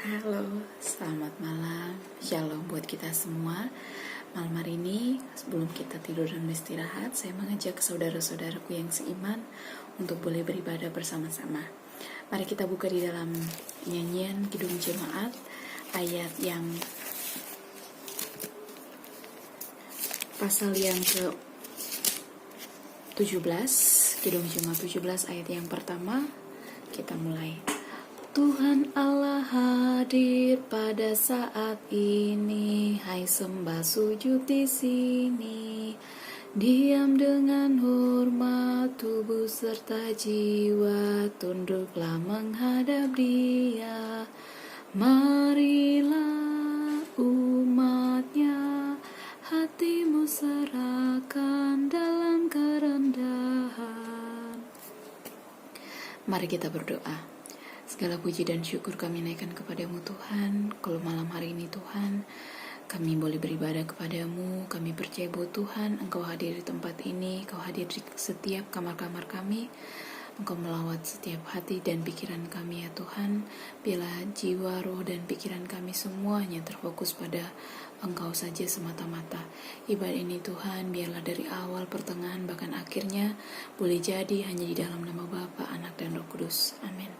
Halo, selamat malam. Shalom buat kita semua. Malam hari ini, sebelum kita tidur dan beristirahat, saya mengajak saudara-saudaraku yang seiman untuk boleh beribadah bersama-sama. Mari kita buka di dalam nyanyian Kidung Jemaat, ayat yang pasal yang ke-17, Kidung Jemaat 17 ayat yang pertama. Kita mulai. Tuhan Allah hadir pada saat ini, hai sembah sujud di sini. Diam dengan hormat, tubuh serta jiwa, tunduklah menghadap Dia. Marilah umatnya, hatimu serahkan dalam kerendahan. Mari kita berdoa. Segala puji dan syukur kami naikkan kepadamu Tuhan. Kalau malam hari ini Tuhan, kami boleh beribadah kepadamu. Kami percaya bahwa Tuhan, Engkau hadir di tempat ini, Engkau hadir di setiap kamar-kamar kami. Engkau melawat setiap hati dan pikiran kami ya Tuhan. Biarlah jiwa, roh, dan pikiran kami semuanya terfokus pada Engkau saja semata-mata. Ibadah ini Tuhan, biarlah dari awal, pertengahan, bahkan akhirnya boleh jadi hanya di dalam nama Bapa, Anak, dan Roh Kudus. Amin.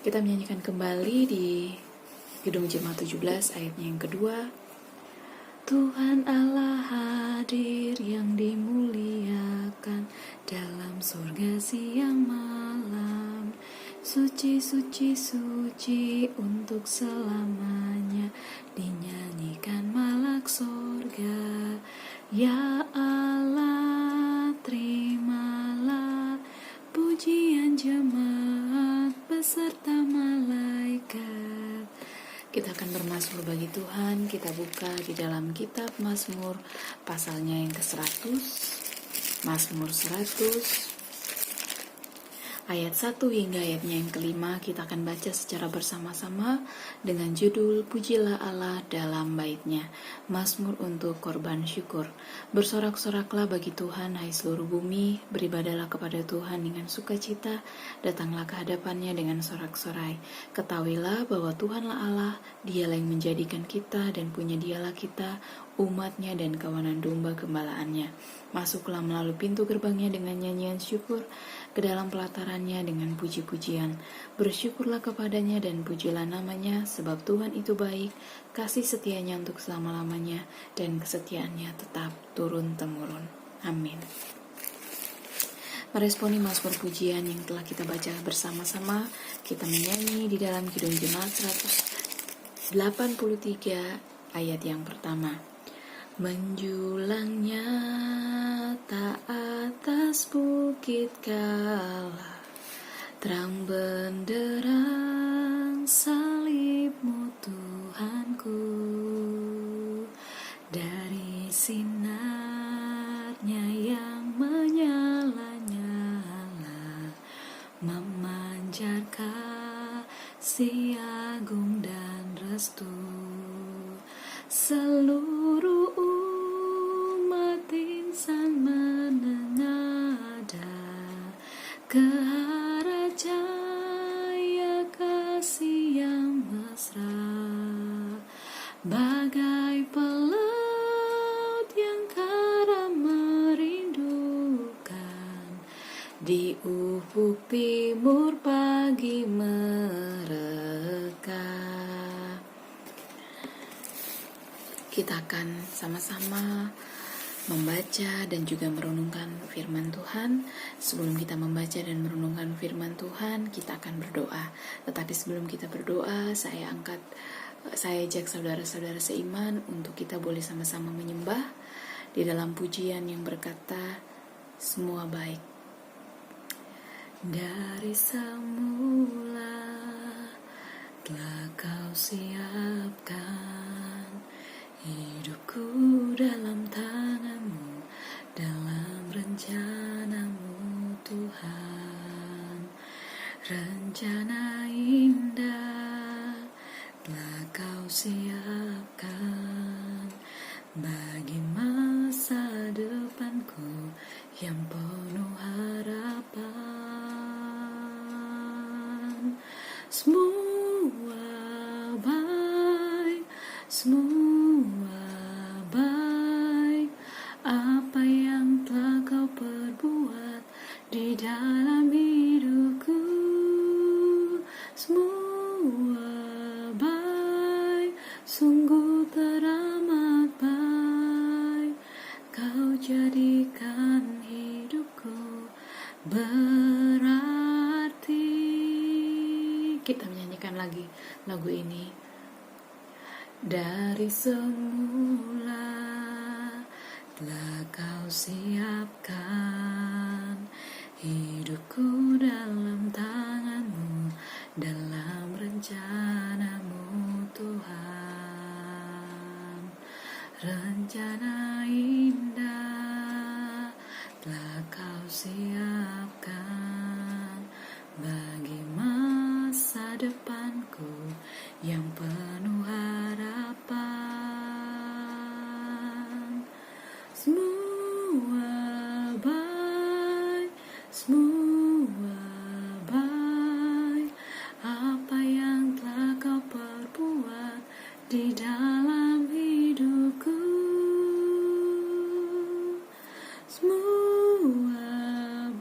Kita menyanyikan kembali di Kidung Jemaat 17 ayatnya yang kedua. Tuhan Allah hadir yang dimuliakan dalam surga siang malam. Suci, suci, suci untuk selamanya, dinyanyikan malak surga. Ya Allah, terimalah pujian jemaat beserta malaikat. Kita akan bermazmur bagi Tuhan. Kita buka di dalam kitab Mazmur pasalnya yang ke-100. Mazmur 100 ayat 1 hingga ayatnya yang kelima. Kita akan baca secara bersama-sama dengan judul Pujilah Allah dalam baitnya. Mazmur untuk korban syukur. Bersorak-soraklah bagi Tuhan, hai seluruh bumi. Beribadahlah kepada Tuhan dengan sukacita. Datanglah ke hadapannya dengan sorak-sorai. Ketahuilah bahwa Tuhanlah Allah. Dialah yang menjadikan kita dan punya Dialah kita, umatnya dan kawanan domba gembalaannya. Masuklah melalui pintu gerbangnya dengan nyanyian syukur, ke dalam pelatarannya dengan puji-pujian. Bersyukurlah kepadanya dan pujilah namanya, sebab Tuhan itu baik, kasih setianya untuk selama-lamanya, dan kesetiaannya tetap turun-temurun. Amin. Meresponi mazmur pujian yang telah kita baca bersama-sama, kita menyanyi di dalam Kidung Jemaat 183 ayat yang pertama. Menjulangnya tak atas bukit kala, terang benderang salibmu Tuhanku. Dari sinarnya yang menyala-nyala, memancar kasih agung dan restu. Seluruh umat insan menengadah ke arah cahaya kasih yang mesra, bagai pelaut yang karam merindukan di ufuk timur pagi mereka. Kita akan sama-sama membaca dan juga merenungkan firman Tuhan. Sebelum kita membaca dan merenungkan firman Tuhan, kita akan berdoa. Tetapi sebelum kita berdoa, saya ajak saudara-saudara seiman untuk kita boleh sama-sama menyembah di dalam pujian yang berkata, semua baik. Dari semula telah Kau siapkan hidupku dalam tangan-Mu, dalam rencana-Mu Tuhan. Rencana indah telah Kau siapkan bagi masa depanku yang penuh harapan. Semua semua baik, sungguh teramat baik. Kau jadikan hidupku berarti. Kita menyanyikan lagi lagu ini. Dari semula telah kau siapkan hidupku dalam tanganmu, dalam rencanamu Tuhan. Rencana indah telah kau siapkan bagi masa depanku yang penuh harapan. Semua baik, semua baik, apa yang telah kau perbuat di dalam hidupku. Semua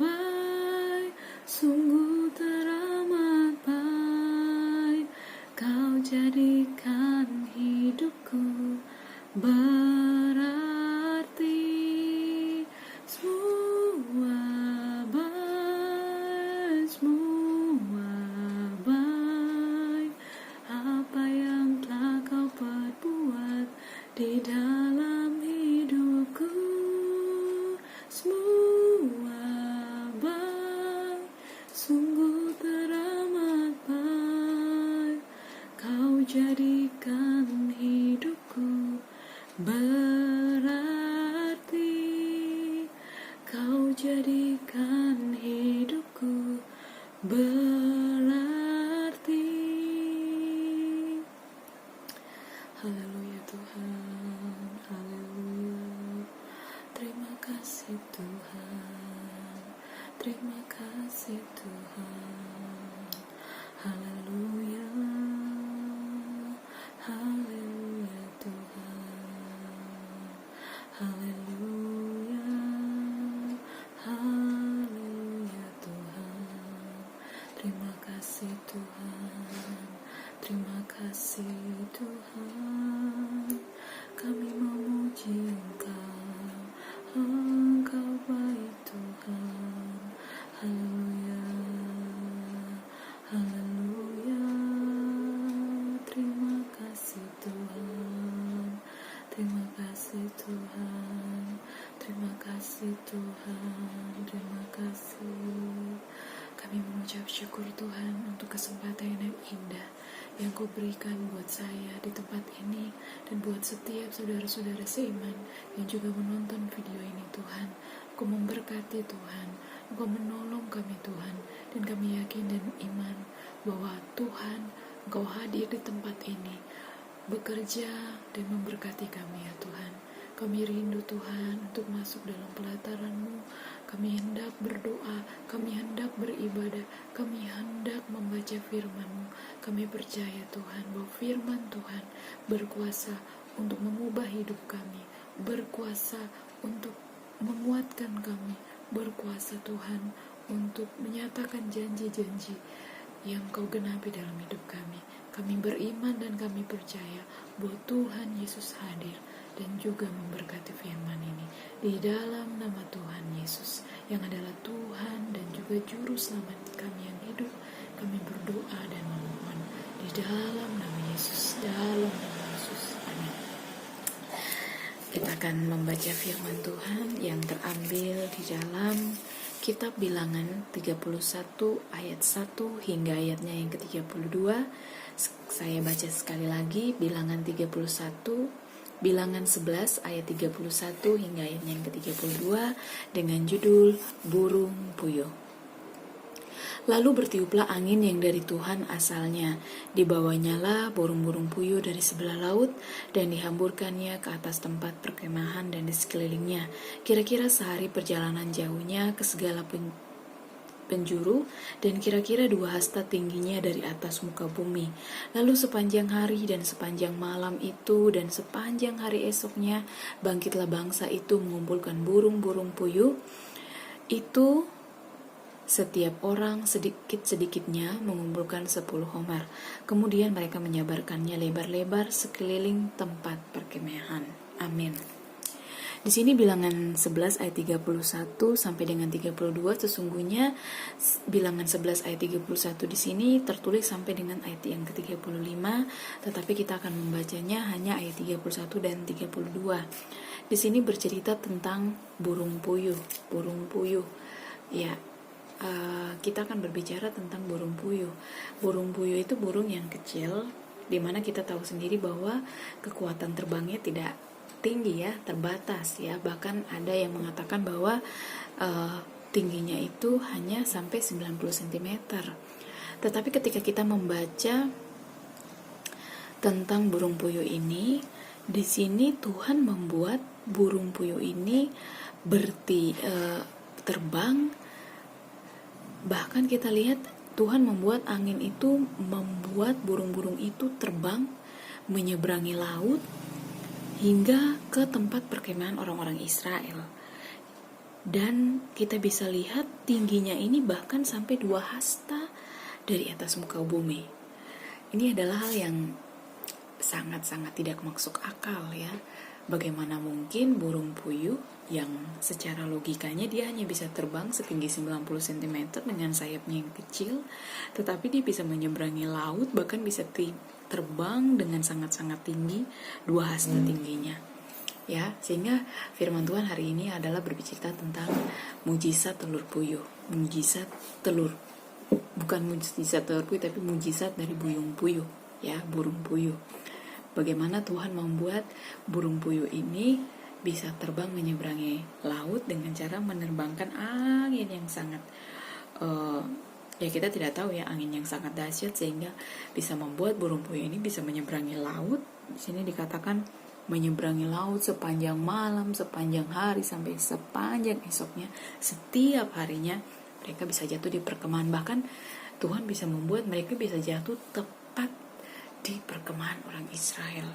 baik, sungguh teramat baik. Kau jadikan hidupku berarti. Semua baik, semua baik, apa yang telah kau perbuat di dalam hidupku. Semua baik, sungguh teramat baik. Kau jadikan hidupku berarti. Kau jadikan hidupku berarti. Haleluya Tuhan, haleluya. Terima kasih Tuhan, terima kasih Tuhan. Haleluya, haleluya Tuhan, haleluya, haleluya Tuhan. Terima kasih Tuhan, terima kasih Tuhan. Kami memuji Engkau, Engkau baik Tuhan. Haleluya, haleluya. Terima kasih Tuhan, terima kasih Tuhan, terima kasih Tuhan, terima kasih. Kami mengucap syukur Tuhan untuk kesempatan yang indah yang Kau berikan buat saya di tempat ini dan buat setiap saudara-saudara seiman yang juga menonton video ini Tuhan. Kau memberkati Tuhan, Kau menolong kami Tuhan, dan kami yakin dan iman bahwa Tuhan Engkau hadir di tempat ini, bekerja dan memberkati kami ya Tuhan. Kami rindu Tuhan untuk masuk dalam pelataran-Mu. Kami hendak berdoa, kami hendak beribadah, kami hendak membaca firman-Mu. Kami percaya Tuhan bahwa firman Tuhan berkuasa untuk mengubah hidup kami, berkuasa untuk menguatkan kami, berkuasa Tuhan untuk menyatakan janji-janji yang Kau genapi dalam hidup kami. Kami beriman dan kami percaya bahwa Tuhan Yesus hadir dan juga memberkati firman ini di dalam nama Tuhan Yesus yang adalah Tuhan dan juga Juru Selamat kami yang hidup. Kami berdoa dan memohon di dalam nama Yesus, dalam nama Yesus. Amin. Kita akan membaca firman Tuhan yang terambil di dalam Kitab Bilangan 31 ayat 1 hingga ayatnya yang ke-32. Saya baca sekali lagi, Bilangan 31, Bilangan 11 ayat 31 hingga ayatnya yang ke-32 dengan judul Burung Puyuh. Lalu bertiuplah angin yang dari Tuhan asalnya, dibawanya burung-burung puyuh dari sebelah laut, dan dihamburkannya ke atas tempat perkemahan dan di sekelilingnya, kira-kira sehari perjalanan jauhnya ke segala penjuru, dan kira-kira 2 hasta tingginya dari atas muka bumi. Lalu sepanjang hari dan sepanjang malam itu dan sepanjang hari esoknya, bangkitlah bangsa itu mengumpulkan burung-burung puyuh itu Setiap orang sedikit-sedikitnya mengumpulkan 10 homer. Kemudian mereka menyebarkannya lebar-lebar sekeliling tempat perkemahan. Amin. Di sini bilangan 11 ayat 31 sampai dengan 32, sesungguhnya bilangan 11 ayat 31 di sini tertulis sampai dengan ayat yang ke-35, tetapi kita akan membacanya hanya ayat 31 dan 32. Di sini bercerita tentang burung puyuh. Burung puyuh. Ya, kita akan berbicara tentang burung puyuh. Burung puyuh itu burung yang kecil, dimana kita tahu sendiri bahwa kekuatan terbangnya tidak tinggi ya, terbatas ya. Bahkan ada yang mengatakan bahwa tingginya itu hanya sampai 90 cm. Tetapi ketika kita membaca tentang burung puyuh ini, di sini Tuhan membuat burung puyuh ini terbang. Bahkan kita lihat Tuhan membuat angin itu membuat burung-burung itu terbang menyeberangi laut hingga ke tempat perkemahan orang-orang Israel. Dan kita bisa lihat tingginya ini bahkan sampai 2 hasta dari atas muka bumi. Ini adalah hal yang sangat-sangat tidak masuk akal ya. Bagaimana mungkin burung puyuh yang secara logikanya dia hanya bisa terbang setinggi 90 cm dengan sayapnya yang kecil, tetapi dia bisa menyeberangi laut, bahkan bisa terbang dengan sangat-sangat tinggi, 2 hasta tingginya. Ya, sehingga firman Tuhan hari ini adalah berbicara tentang mujizat telur puyuh. Mujizat telur. Bukan mujizat telur puyuh, tapi mujizat dari burung puyuh, ya, burung puyuh. Bagaimana Tuhan membuat burung puyuh ini bisa terbang menyeberangi laut dengan cara menerbangkan angin yang sangat ya kita tidak tahu ya, angin yang sangat dahsyat sehingga bisa membuat burung puyuh ini bisa menyeberangi laut. Di sini dikatakan menyeberangi laut sepanjang malam, sepanjang hari, sampai sepanjang esoknya. Setiap harinya mereka bisa jatuh di perkemahan. Bahkan Tuhan bisa membuat mereka bisa jatuh tepat di perkemahan orang Israel.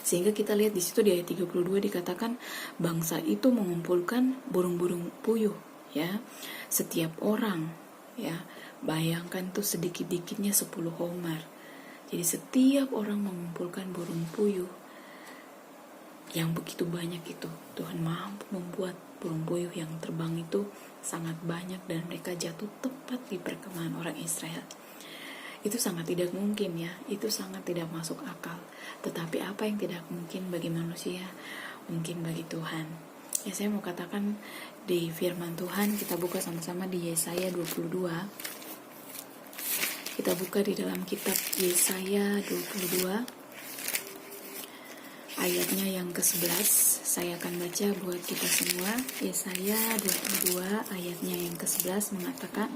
Sehingga kita lihat di situ di ayat 32 dikatakan bangsa itu mengumpulkan burung-burung puyuh ya. Setiap orang ya, bayangkan tuh sedikit-dikitnya 10 homer. Jadi setiap orang mengumpulkan burung puyuh yang begitu banyak itu. Tuhan mampu membuat burung puyuh yang terbang itu sangat banyak dan mereka jatuh tepat di perkemahan orang Israel. Itu sangat tidak mungkin ya, itu sangat tidak masuk akal. Tetapi apa yang tidak mungkin bagi manusia, mungkin bagi Tuhan. Ya, saya mau katakan di firman Tuhan, kita buka sama-sama di Yesaya 22. Kita buka di dalam kitab Yesaya 22 ayatnya yang ke-11. Saya akan baca buat kita semua. Yesaya 22 ayatnya yang ke-11 mengatakan,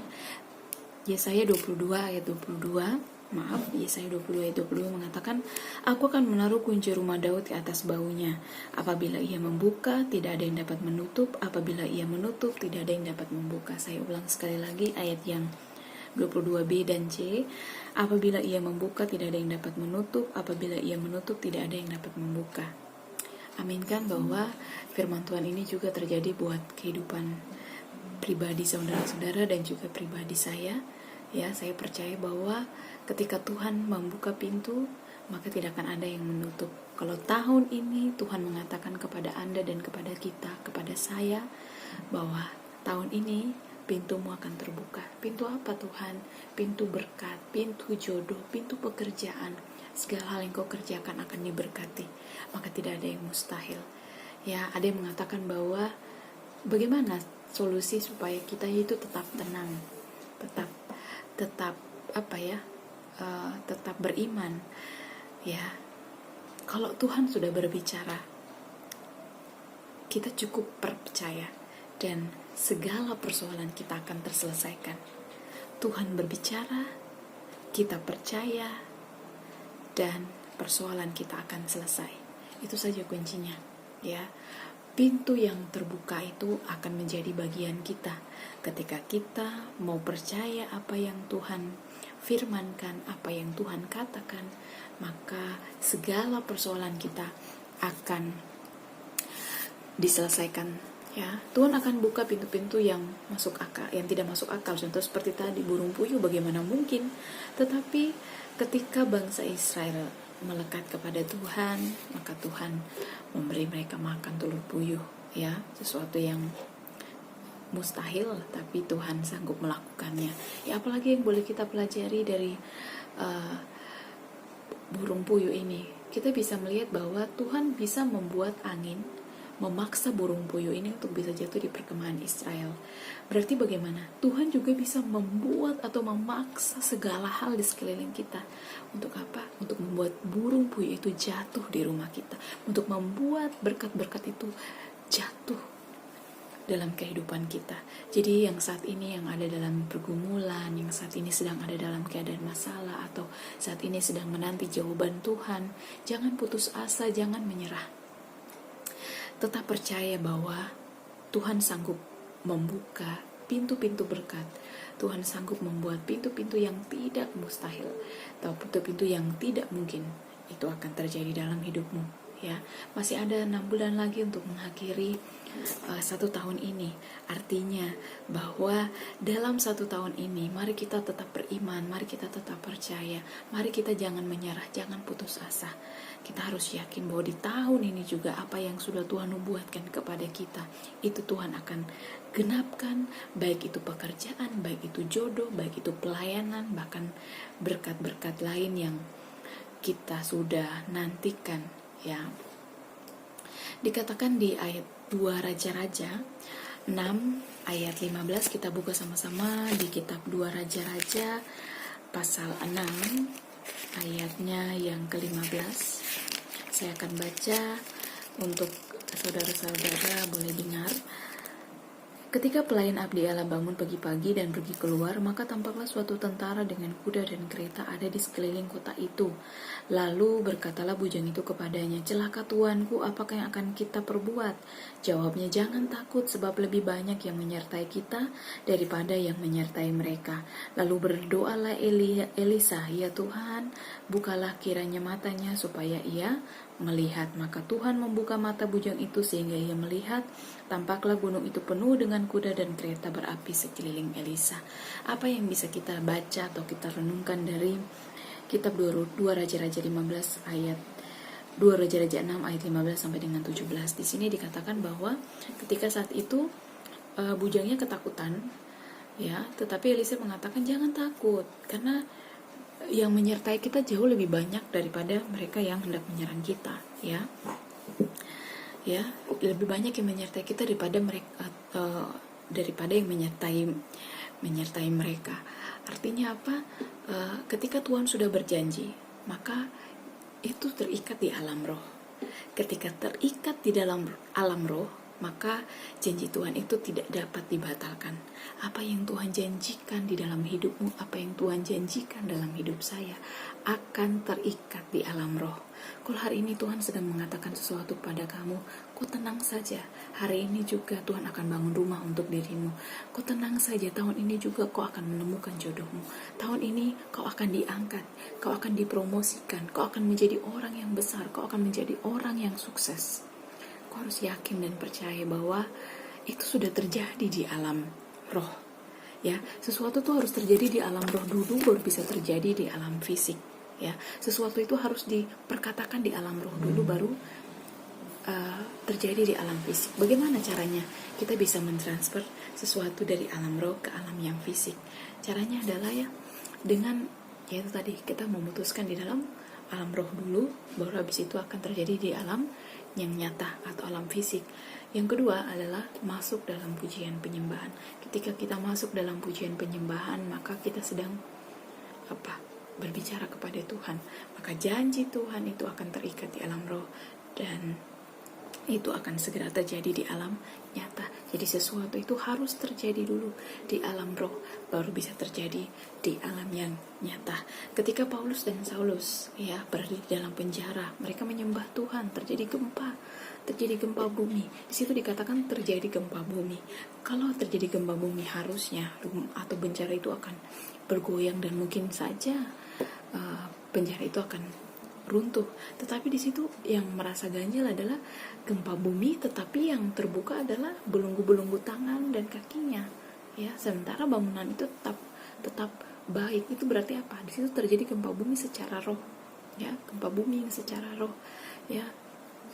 Yesaya 22 ayat 22, Yesaya 22 ayat 22 mengatakan, Aku akan menaruh kunci rumah Daud di atas bahunya. Apabila ia membuka, tidak ada yang dapat menutup. Apabila ia menutup, tidak ada yang dapat membuka. Saya ulang sekali lagi ayat yang 22b dan c. Apabila ia membuka, tidak ada yang dapat menutup. Apabila ia menutup, tidak ada yang dapat membuka. Aminkan bahwa firman Tuhan ini juga terjadi buat kehidupan pribadi saudara-saudara dan juga pribadi saya. Ya, saya percaya bahwa ketika Tuhan membuka pintu, maka tidak akan ada yang menutup. Kalau tahun ini Tuhan mengatakan kepada Anda dan kepada kita, kepada saya, bahwa tahun ini pintumu akan terbuka. Pintu apa Tuhan? Pintu berkat, pintu jodoh, pintu pekerjaan. Segala hal yang kau kerjakan akan diberkati. Maka tidak ada yang mustahil. Ya, ada yang mengatakan bahwa bagaimana solusi supaya kita itu tetap tenang, tetap tetap beriman. Ya, kalau Tuhan sudah berbicara, kita cukup percaya dan segala persoalan kita akan terselesaikan. Tuhan berbicara, kita percaya, dan persoalan kita akan selesai. Itu saja kuncinya, ya. Pintu yang terbuka itu akan menjadi bagian kita ketika kita mau percaya apa yang Tuhan firmankan, apa yang Tuhan katakan, maka segala persoalan kita akan diselesaikan Ya, Tuhan akan buka pintu-pintu yang masuk akal, yang tidak masuk akal. Contoh seperti tadi burung puyuh, bagaimana mungkin? Tetapi ketika bangsa Israel melekat kepada Tuhan, maka Tuhan memberi mereka makan telur puyuh, ya, sesuatu yang mustahil, tapi Tuhan sanggup melakukannya. Ya, apalagi yang boleh kita pelajari dari burung puyuh ini? Kita bisa melihat bahwa Tuhan bisa membuat angin, memaksa burung puyuh ini untuk bisa jatuh di perkemahan Israel. Berarti bagaimana? Tuhan juga bisa membuat atau memaksa segala hal di sekeliling kita. Untuk apa? Untuk membuat burung puyuh itu jatuh di rumah kita. Untuk membuat berkat-berkat itu jatuh dalam kehidupan kita. Jadi yang saat ini yang ada dalam pergumulan, yang saat ini sedang ada dalam keadaan masalah, atau saat ini sedang menanti jawaban Tuhan, jangan putus asa, jangan menyerah. Tetap percaya bahwa Tuhan sanggup membuka pintu-pintu berkat. Tuhan sanggup membuat pintu-pintu yang tidak mustahil atau pintu-pintu yang tidak mungkin itu akan terjadi dalam hidupmu. Ya, masih ada 6 bulan lagi untuk mengakhiri 1 tahun ini. Artinya bahwa dalam 1 tahun ini, mari kita tetap beriman, mari kita tetap percaya, mari kita jangan menyerah, jangan putus asa. Kita harus yakin bahwa di tahun ini juga apa yang sudah Tuhan nubuatkan kepada kita, itu Tuhan akan genapkan, baik itu pekerjaan, baik itu jodoh, baik itu pelayanan, bahkan berkat-berkat lain yang kita sudah nantikan, ya. Dikatakan di ayat 2 Raja-Raja 6 ayat 15, kita buka sama-sama di kitab 2 Raja-Raja pasal 6 ayatnya yang ke-15. Saya akan baca untuk saudara-saudara boleh dengar. Ketika pelayan abdi Allah bangun pagi-pagi dan pergi keluar, maka tampaklah suatu tentara dengan kuda dan kereta ada di sekeliling kota itu. Lalu berkatalah bujang itu kepadanya, "Celaka tuanku, apakah yang akan kita perbuat?" Jawabnya, "Jangan takut, sebab lebih banyak yang menyertai kita daripada yang menyertai mereka." Lalu berdoalah Elisa, "Ya Tuhan, bukalah kiranya matanya supaya ia melihat." Maka Tuhan membuka mata bujang itu sehingga ia melihat. Tampaklah gunung itu penuh dengan kuda dan kereta berapi sekeliling Elisa. Apa yang bisa kita baca atau kita renungkan dari kitab 2 Raja-Raja 15 ayat 2 Raja-Raja 6 ayat 15 sampai dengan 17. Di sini dikatakan bahwa ketika saat itu bujangnya ketakutan, ya, tetapi Elisa mengatakan jangan takut, karena yang menyertai kita jauh lebih banyak daripada mereka yang hendak menyerang kita, ya. Ya, lebih banyak yang menyertai kita daripada mereka, daripada yang menyertai mereka. Artinya apa? Ketika Tuhan sudah berjanji, maka itu terikat di alam roh. Ketika terikat di dalam alam roh, maka janji Tuhan itu tidak dapat dibatalkan. Apa yang Tuhan janjikan di dalam hidupmu, apa yang Tuhan janjikan dalam hidup saya, akan terikat di alam roh. Kalau hari ini Tuhan sedang mengatakan sesuatu pada kamu, kau tenang saja, hari ini juga Tuhan akan bangun rumah untuk dirimu. Kau tenang saja, tahun ini juga kau akan menemukan jodohmu. Tahun ini kau akan diangkat, kau akan dipromosikan, kau akan menjadi orang yang besar, kau akan menjadi orang yang sukses. Kau harus yakin dan percaya bahwa itu sudah terjadi di alam roh. Ya, sesuatu itu harus terjadi di alam roh dulu baru bisa terjadi di alam fisik. Ya, sesuatu itu harus diperkatakan di alam roh dulu baru terjadi di alam fisik. Bagaimana caranya kita bisa mentransfer sesuatu dari alam roh ke alam yang fisik? Caranya adalah ya dengan yaitu tadi kita memutuskan di dalam alam roh dulu, baru habis itu akan terjadi di alam yang nyata atau alam fisik. Yang kedua adalah masuk dalam pujian penyembahan. Ketika kita masuk dalam pujian penyembahan, maka kita sedang berbicara kepada Tuhan. Maka janji Tuhan itu akan terikat di alam roh dan itu akan segera terjadi di alam nyata. Jadi sesuatu itu harus terjadi dulu di alam roh, baru bisa terjadi di alam yang nyata. Ketika Paulus dan Saulus berada di dalam penjara, mereka menyembah Tuhan, terjadi gempa bumi. Di situ dikatakan terjadi gempa bumi. Kalau terjadi gempa bumi, harusnya atau bencana itu akan bergoyang dan mungkin saja penjara itu akan runtuh. Tetapi di situ yang merasa ganjil adalah gempa bumi, tetapi yang terbuka adalah belenggu-belenggu tangan dan kakinya. Ya, sementara bangunan itu tetap baik. Itu berarti apa? Di situ terjadi gempa bumi secara roh. Ya, gempa bumi secara roh. Ya.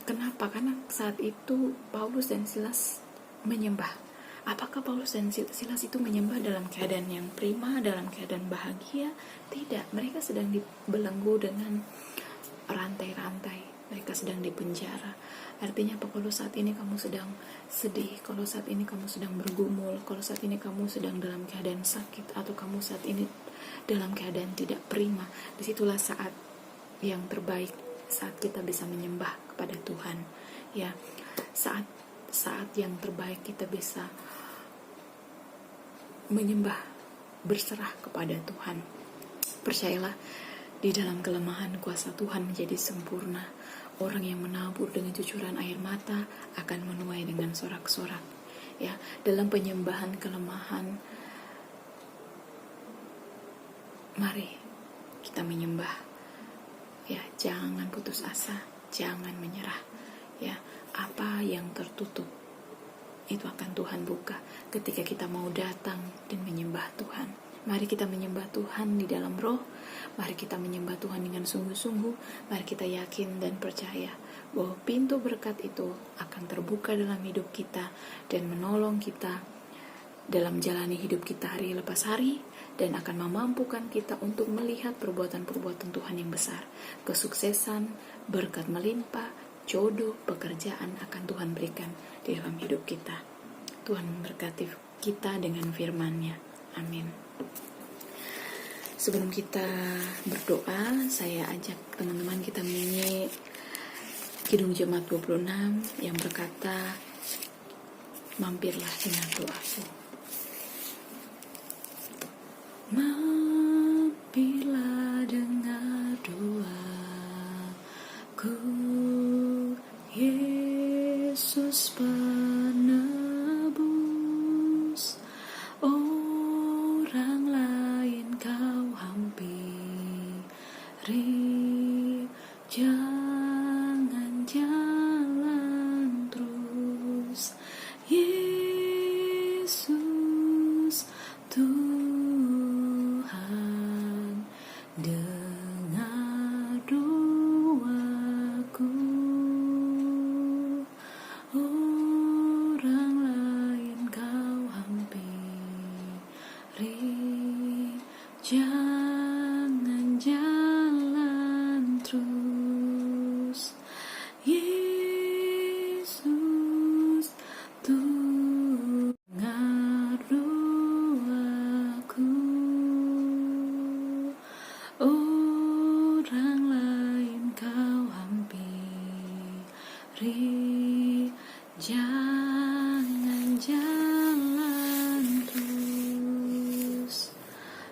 Kenapa? Karena saat itu Paulus dan Silas menyembah. Apakah Paulus dan Silas itu menyembah dalam keadaan yang prima, dalam keadaan bahagia? Tidak, mereka sedang dibelenggu dengan rantai-rantai. Mereka sedang dipenjara. Artinya apa? Kalau saat ini kamu sedang sedih, kalau saat ini kamu sedang bergumul, kalau saat ini kamu sedang dalam keadaan sakit, atau kamu saat ini dalam keadaan tidak prima, disitulah saat yang terbaik, saat kita bisa menyembah kepada Tuhan. Ya, saat yang terbaik kita bisa menyembah, berserah kepada Tuhan. Percayalah, di dalam kelemahan kuasa Tuhan menjadi sempurna. Orang yang menabur dengan cucuran air mata akan menuai dengan sorak-sorak. Ya, dalam penyembahan kelemahan, mari kita menyembah. Ya, jangan putus asa, jangan menyerah. Ya, apa yang tertutup itu akan Tuhan buka ketika kita mau datang dan menyembah Tuhan. Mari kita menyembah Tuhan di dalam roh. Mari kita menyembah Tuhan dengan sungguh-sungguh. Mari kita yakin dan percaya bahwa pintu berkat itu akan terbuka dalam hidup kita dan menolong kita dalam jalani hidup kita hari lepas hari, dan akan memampukan kita untuk melihat perbuatan-perbuatan Tuhan yang besar. Kesuksesan, berkat melimpah, jodoh, pekerjaan akan Tuhan berikan di dalam hidup kita. Tuhan memberkati kita dengan firman-Nya. Amin. Sebelum kita berdoa, saya ajak teman-teman kita menyanyi Kidung Jemaat 26 yang berkata, mampirlah dengan doaku. Mampirlah dengar doaku, Yesus penebus. Orang lain kau hampiri, jangan jalan terus. Yesus Tuhan, dengar doaku. Orang lain kau hampiri, jangan jalan terus. Yesus Tuhan, dengar doaku. Orang lain kau hampiri, jangan jalan terus.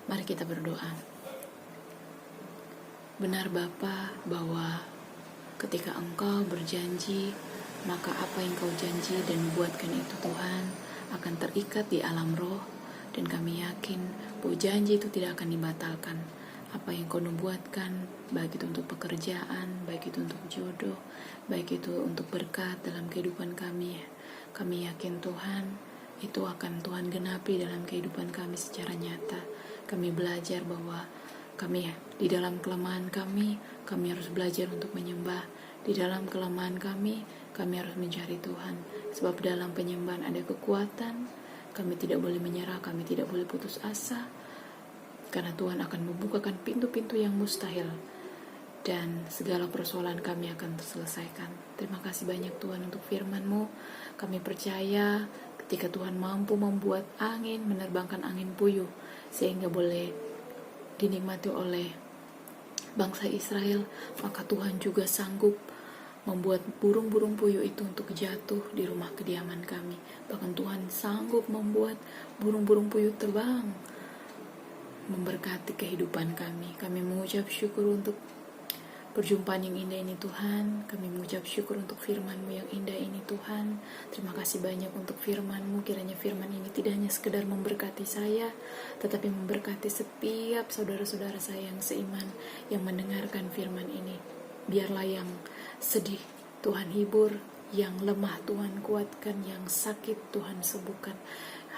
Mari kita berdoa. Benar Bapa, bahwa ketika Engkau berjanji, maka apa yang Kau janji dan buatkan itu Tuhan akan terikat di alam roh, dan kami yakin bahwa janji itu tidak akan dibatalkan. Apa yang Kau nubuatkan, baik itu untuk pekerjaan, baik itu untuk jodoh, baik itu untuk berkat dalam kehidupan kami yakin Tuhan, itu akan Tuhan genapi dalam kehidupan kami secara nyata. Kami belajar bahwa kami di dalam kelemahan kami harus belajar untuk menyembah. Di dalam kelemahan kami harus mencari Tuhan. Sebab dalam penyembahan ada kekuatan. Kami tidak boleh menyerah, kami tidak boleh putus asa. Karena Tuhan akan membukakan pintu-pintu yang mustahil, dan segala persoalan kami akan terselesaikan. Terima kasih banyak Tuhan untuk firman-Mu. Kami percaya ketika Tuhan mampu membuat angin, menerbangkan angin puyuh, sehingga boleh dinikmati oleh bangsa Israel, maka Tuhan juga sanggup membuat burung-burung puyuh itu untuk jatuh di rumah kediaman kami. Bahkan Tuhan sanggup membuat burung-burung puyuh terbang memberkati kehidupan kami. Kami mengucap syukur untuk perjumpaan yang indah ini Tuhan. Kami mengucap syukur untuk firman-Mu yang indah ini Tuhan. Terima kasih banyak untuk firman-Mu. Kiranya firman ini tidak hanya sekedar memberkati saya, tetapi memberkati setiap saudara-saudara saya yang seiman, yang mendengarkan firman ini. Biarlah yang sedih Tuhan hibur, yang lemah Tuhan kuatkan, yang sakit Tuhan sembuhkan.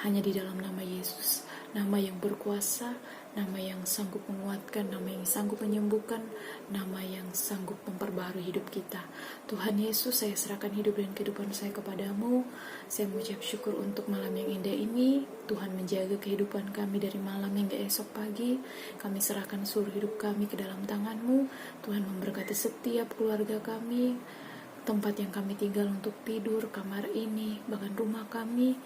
Hanya di dalam nama Yesus, nama yang berkuasa, nama yang sanggup menguatkan, nama yang sanggup menyembuhkan, nama yang sanggup memperbaharui hidup kita. Tuhan Yesus, saya serahkan hidup dan kehidupan saya kepadamu. Saya mengucap syukur untuk malam yang indah ini. Tuhan menjaga kehidupan kami dari malam hingga esok pagi. Kami serahkan seluruh hidup kami ke dalam tangan-Mu. Tuhan memberkati setiap keluarga kami, tempat yang kami tinggal untuk tidur, kamar ini, bahkan rumah kami,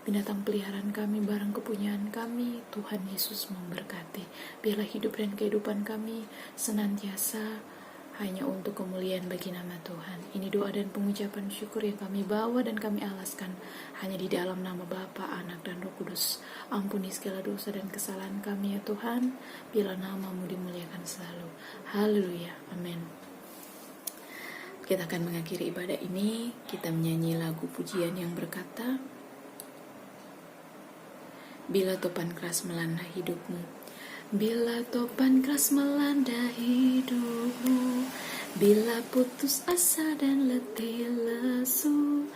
binatang peliharaan kami, barang kepunyaan kami. Tuhan Yesus memberkati. Biarlah hidup dan kehidupan kami senantiasa hanya untuk kemuliaan bagi nama Tuhan. Ini doa dan pengucapan syukur yang kami bawa dan kami alaskan hanya di dalam nama Bapa, Anak, dan Roh Kudus. Ampuni segala dosa dan kesalahan kami ya Tuhan. Biarlah nama-Mu dimuliakan selalu. Haleluya. Amin. Kita akan mengakhiri ibadah ini. Kita menyanyi lagu pujian yang berkata, bila topan keras melanda hidupmu, bila topan keras melanda hidupmu, bila putus asa dan letih lesu,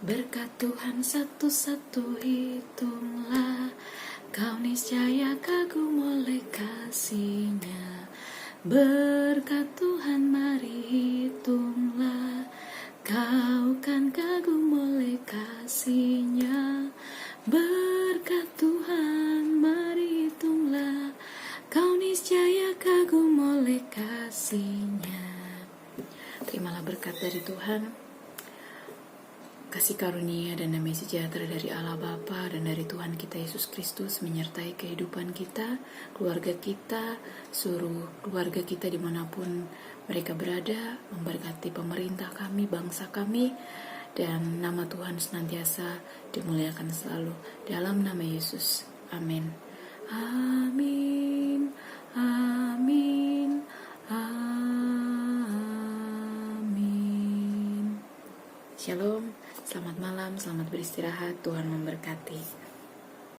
berkat Tuhan satu-satu hitunglah, kau niscaya kagum oleh kasih-Nya. Berkat Tuhan mari hitunglah, kau kan kagum oleh kasih-Nya. Berkat Tuhan mari hitunglah, kau niscaya kagum oleh kasih-Nya. Terimalah berkat dari Tuhan, kasih karunia dan damai sejahtera dari Allah Bapa dan dari Tuhan kita Yesus Kristus menyertai kehidupan kita, keluarga kita, seluruh keluarga kita dimanapun mereka berada, memberkati pemerintah kami, bangsa kami, dan nama Tuhan senantiasa dimuliakan selalu. Dalam nama Yesus. Amin. Amin. Amin. Amin. Shalom. Selamat malam, selamat beristirahat. Tuhan memberkati.